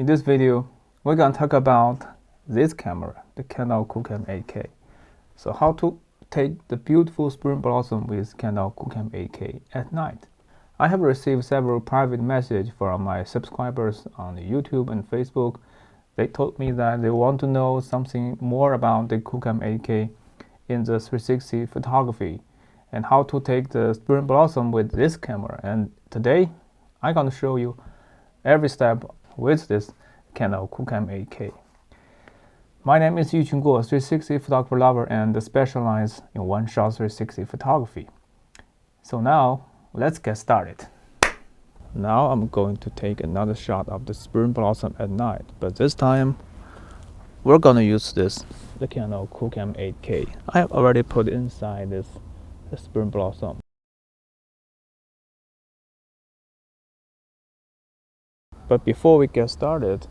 In this video, we're going to talk about this camera, the Kandao QooCam 8K. So how to take the beautiful spring blossom with Kandao QooCam 8K at night. I have received several private messages from my subscribers on YouTube and Facebook. They told me that they want to know something more about the QooCam 8K in the 360 photography and how to take the spring blossom with this camera. And today, I'm going to show you every step with this Kandao QooCam 8K. My name is Yuqun Guo, 360 photographer lover and specialize in one-shot 360 photography. So now, let's get started. Now I'm going to take another shot of the spring blossom at night, but this time we're gonna use the Kandao QooCam 8K. I have already put inside the spring blossom. But before we get started,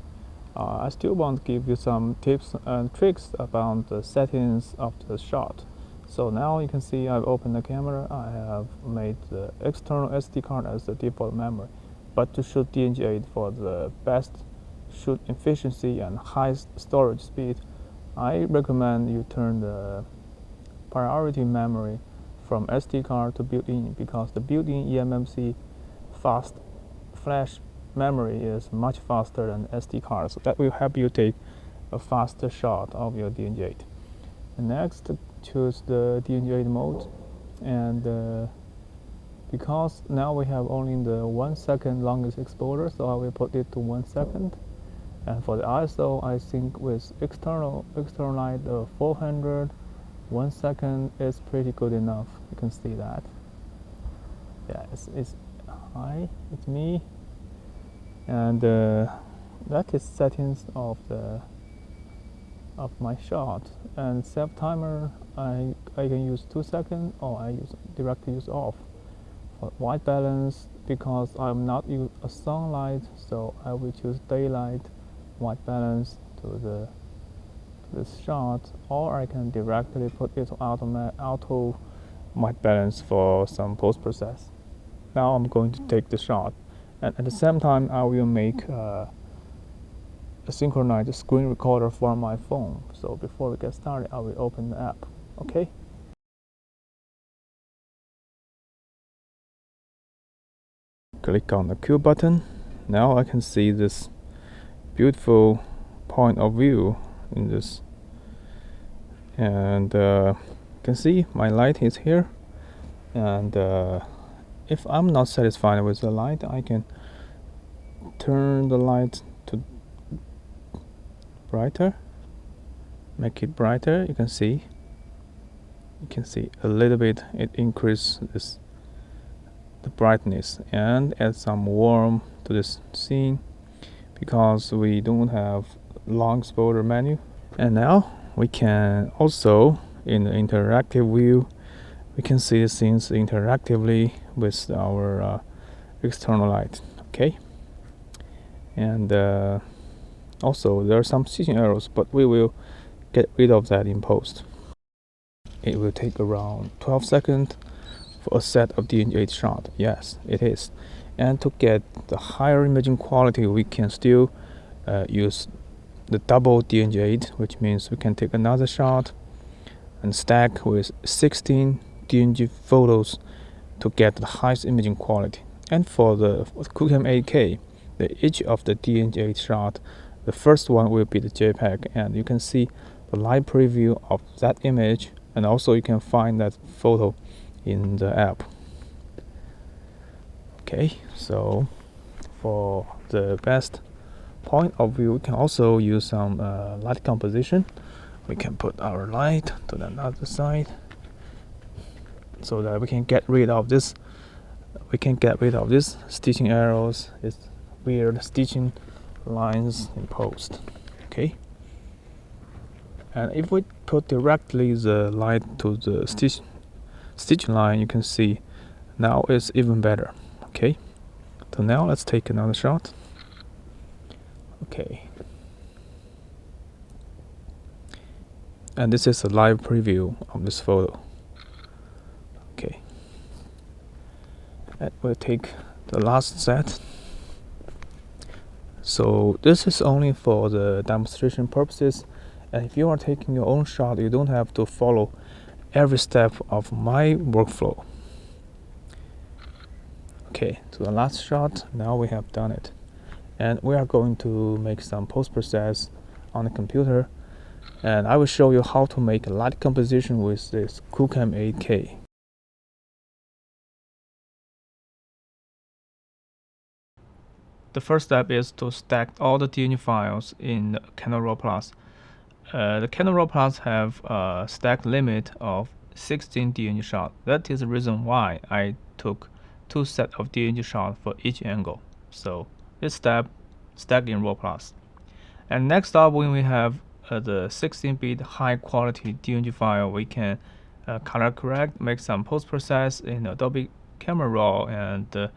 I still want to give you some tips and tricks about the settings of the shot. So now you can see I've opened the camera. I have made the external SD card as the default memory. But to shoot DNG8 for the best shoot efficiency and highest storage speed, I recommend you turn the priority memory from SD card to built-in, because the built-in eMMC fast flash memory is much faster than SD card, so that will help you take a faster shot of your DNG8. And next, choose the DNG8 mode, and because now we have only the 1 second longest exposure, so I will put it to 1 second. And for the ISO, I think with external light 400, 1 second is pretty good enough. You can see that. Yeah, it's high. It's me. And that is settings of my shot. And self timer, I can use 2 seconds, or I directly use off. For white balance, because I'm not use a sunlight, so I will choose daylight white balance to this shot, or I can directly put it to auto white balance for some post process. Now I'm going to take the shot. And at the same time, I will make a synchronized screen recorder for my phone. So before we get started, I will open the app. Okay? Click on the Q button. Now I can see this beautiful point of view in this. And you can see my light is here. And if I'm not satisfied with the light, I can turn the light to brighter, make it brighter. You can see a little bit. It increases the brightness and add some warmth to this scene, because we don't have long exposure menu. And now we can also, in the interactive view, we can see the scenes interactively with our external light. Okay, and also there are some stitching errors, but we will get rid of that in post. It will take around 12 seconds for a set of DNG8 shot. Yes, it is. And to get the higher imaging quality, we can still use the double DNG8, which means we can take another shot and stack with 16 DNG photos to get the highest imaging quality. And for the QooCam 8K, each of the DNG8 shot, the first one will be the JPEG, and you can see the live preview of that image, and also you can find that photo in the app. Okay, so for the best point of view, we can also use some light composition. We can put our light to the other side, so that we can get rid of this. We can get rid of this stitching arrows, this weird stitching lines in post. Okay. And if we put directly the light to the stitch line, you can see now it's even better. Okay. So now let's take another shot. Okay. And this is a live preview of this photo. Okay. And we'll take the last set. So this is only for the demonstration purposes, and if you are taking your own shot, you don't have to follow every step of my workflow. Okay, to the last shot, now we have done it. And we are going to make some post-process on the computer, and I will show you how to make a light composition with this QooCam 8K. The first step is to stack all the DNG files in the Kandao Plus. The Kandao Plus have a stack limit of 16 DNG shots. That is the reason why I took 2 sets of DNG shots for each angle. So this step, stack in RAW Plus. And next up, when we have the 16-bit high-quality DNG file, we can color correct, make some post-process in Adobe Camera Raw, and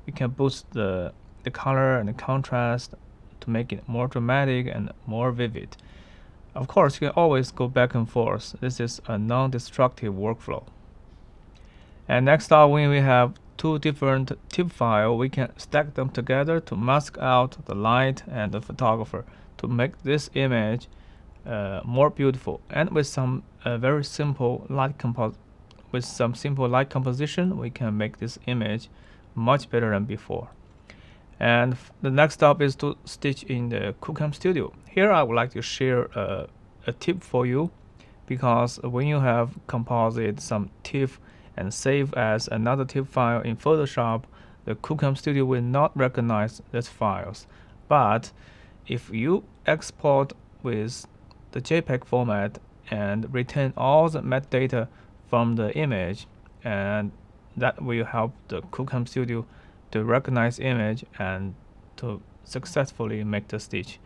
we can boost the color and the contrast to make it more dramatic and more vivid. Of course, you can always go back and forth. This is a non-destructive workflow. And next up, when we have 2 different TIFF files, we can stack them together to mask out the light and the photographer to make this image more beautiful. And with some very simple light composition, we can make this image much better than before. And the next step is to stitch in the QooCam Studio. Here I would like to share a tip for you, because when you have composite some TIFF and save as another TIFF file in Photoshop, the QooCam Studio will not recognize these files. But if you export with the JPEG format and retain all the metadata from the image, and that will help the QooCam Studio to recognize image and to successfully make the stitch.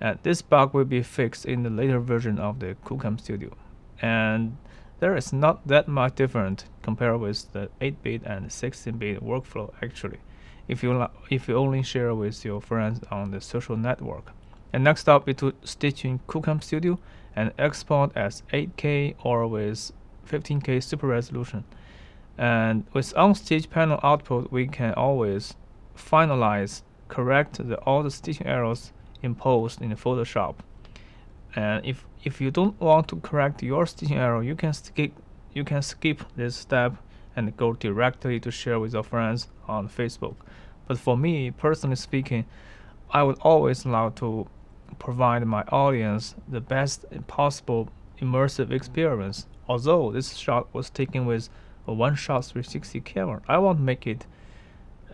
And this bug will be fixed in the later version of the QooCam Studio. And there is not that much different compared with the 8-bit and 16-bit workflow actually, if you only share with your friends on the social network. And next up is to stitch in QooCam Studio and export as 8K or with 15K super resolution. And with on-stitch panel output, we can always correct all the stitching errors imposed in Photoshop. And if you don't want to correct your stitching error, you can skip this step and go directly to share with your friends on Facebook. But for me, personally speaking, I would always love to provide my audience the best possible immersive experience. Although this shot was taken with a one-shot 360 camera, I want to make it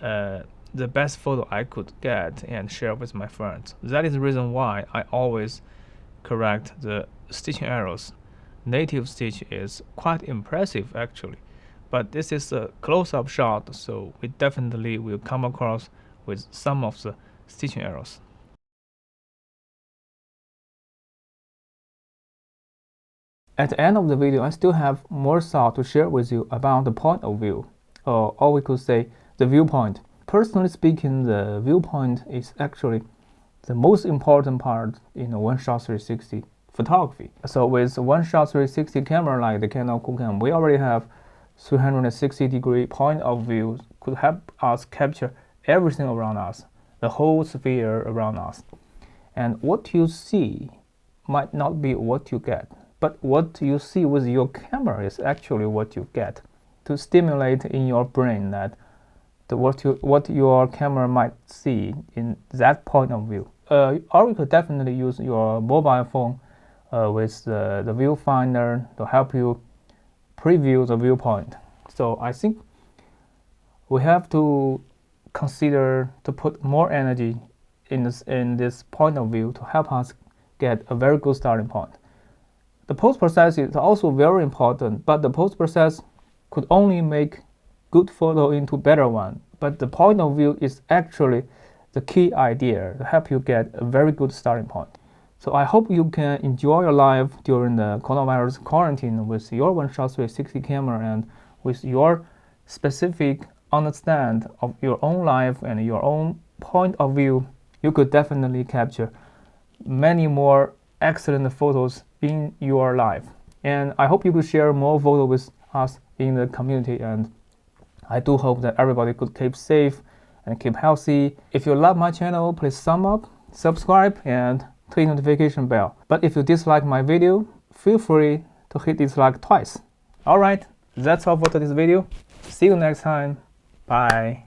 the best photo I could get and share with my friends. That is the reason why I always correct the stitching errors. Native stitch is quite impressive actually, but this is a close-up shot, so we definitely will come across with some of the stitching errors. At the end of the video, I still have more thought to share with you about the point of view, or we could say the viewpoint. Personally speaking, the viewpoint is actually the most important part in a one-shot 360 photography. So with a one-shot 360 camera like the Kandao QooCam, we already have 360-degree point of view, could help us capture everything around us, the whole sphere around us. And what you see might not be what you get, but what you see with your camera is actually what you get, to stimulate in your brain that what your camera might see in that point of view. Or you could definitely use your mobile phone with the viewfinder to help you preview the viewpoint. So I think we have to consider to put more energy in this point of view to help us get a very good starting point. The post-process is also very important, but the post-process could only make good photo into better one. But the point of view is actually the key idea to help you get a very good starting point. So I hope you can enjoy your life during the coronavirus quarantine with your one-shot 360 camera and with your specific understand of your own life and your own point of view. You could definitely capture many more excellent photos in your life. And I hope you could share more photos with us in the community, and I do hope that everybody could keep safe and keep healthy. If you love my channel, please thumb up, subscribe, and click notification bell. But if you dislike my video, feel free to hit dislike twice. Alright, that's all for today's video. See you next time. Bye.